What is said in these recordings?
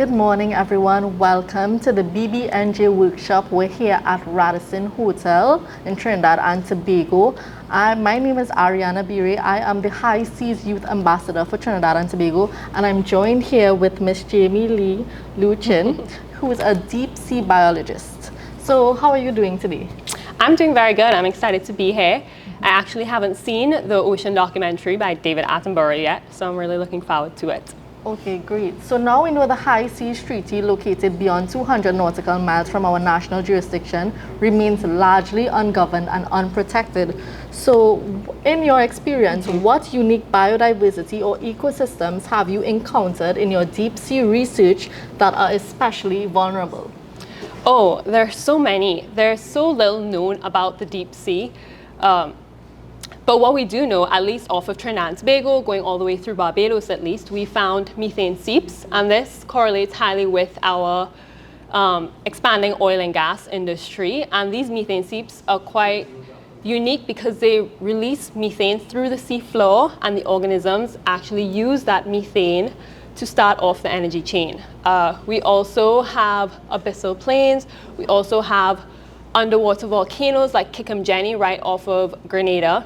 Good morning, everyone. Welcome to the BBNJ workshop. We're here at Radisson Hotel in Trinidad and Tobago. My name is Ariana Bire. I am the High Seas Youth Ambassador for Trinidad and Tobago, and I'm joined here with Miss Jamie-Leigh Lue Chin, who is a deep sea biologist. So how are you doing today? I'm doing very good. I'm excited to be here. I actually haven't seen the ocean documentary by David Attenborough yet, so I'm really looking forward to it. Okay, great. So now we know the High Seas Treaty, located beyond 200 nautical miles from our national jurisdiction, remains largely ungoverned and unprotected. So in your experience, what unique biodiversity or ecosystems have you encountered in your deep sea research that are especially vulnerable? Oh, there are so many. There's so little known about the deep sea. But what we do know, at least off of Trinidad and Tobago, going all the way through Barbados at least, we found methane seeps, and this correlates highly with our expanding oil and gas industry. And these methane seeps are quite unique because they release methane through the sea floor, and the organisms actually use that methane to start off the energy chain. We also have abyssal plains. We also have underwater volcanoes like Kikum-Jenny right off of Grenada.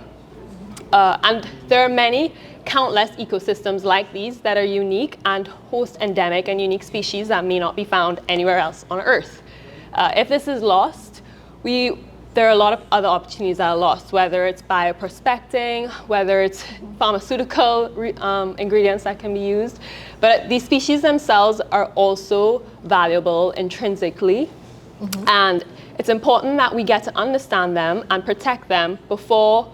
And there are many, countless ecosystems like these that are unique and host endemic and unique species that may not be found anywhere else on Earth. If this is lost, there are a lot of other opportunities that are lost, whether it's bioprospecting, whether it's pharmaceutical ingredients that can be used. But these species themselves are also valuable intrinsically. And it's important that we get to understand them and protect them before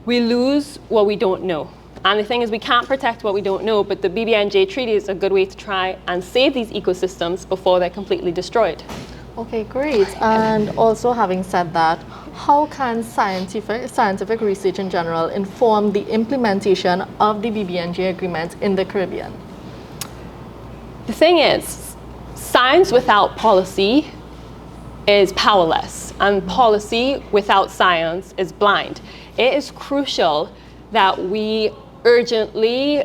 we lose what we don't know. And the thing is, we can't protect what we don't know, but the BBNJ treaty is a good way to try and save these ecosystems before they're completely destroyed. Okay, great. And also, having said that, how can scientific research in general inform the implementation of the BBNJ agreement in the Caribbean? The thing is, science without policy is powerless, and policy without science is blind. It is crucial that we urgently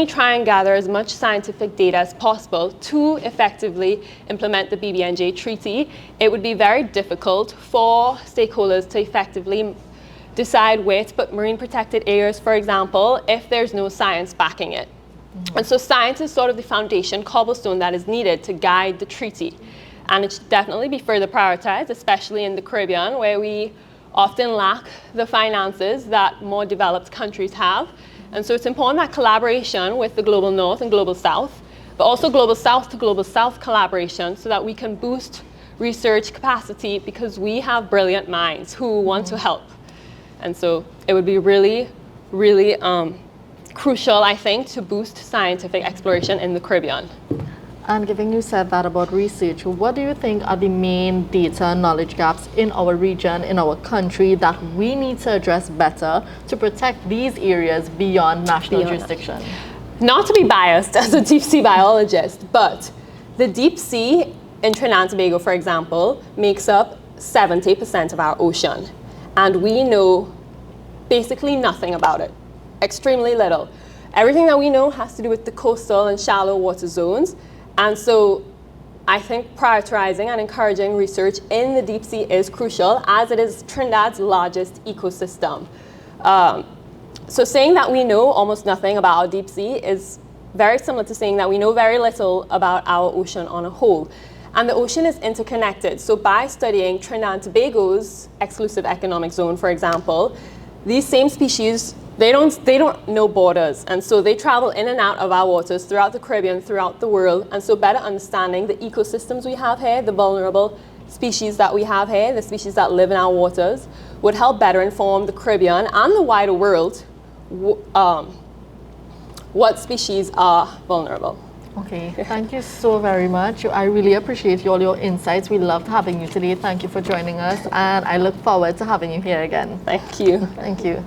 try and gather as much scientific data as possible to effectively implement the BBNJ treaty. It would be very difficult for stakeholders to effectively decide where to put marine protected areas, for example, if there's no science backing it. And so science is sort of the foundation, cobblestone that is needed to guide the treaty. And it should definitely be further prioritized, especially in the Caribbean, where we often lack the finances that more developed countries have. And so it's important that collaboration with the global north and global south, but also global south to global south collaboration, so that we can boost research capacity, because we have brilliant minds who want to help. And so it would be really, really crucial, I think, to boost scientific exploration in the Caribbean. And given you said that about research, what do you think are the main data and knowledge gaps in our region, in our country, that we need to address better to protect these areas beyond national jurisdiction? Not to be biased as a deep sea biologist, but the deep sea in Trinidad and Tobago, for example, makes up 70% of our ocean. And we know basically nothing about it. Extremely little. Everything that we know has to do with the coastal and shallow water zones. And so I think prioritizing and encouraging research in the deep sea is crucial, as it is Trinidad's largest ecosystem. So saying that we know almost nothing about our deep sea is very similar to saying that we know very little about our ocean on a whole. And the ocean is interconnected. So by studying Trinidad and Tobago's exclusive economic zone, for example, these same species, they don't know borders, and so they travel in and out of our waters throughout the Caribbean, throughout the world. And so better understanding the ecosystems we have here, the vulnerable species that we have here, the species that live in our waters, would help better inform the Caribbean and the wider world what species are vulnerable. Okay, thank you so very much. I really appreciate all your insights. We loved having you today. Thank you for joining us, and I look forward to having you here again. Thank you. Thank you.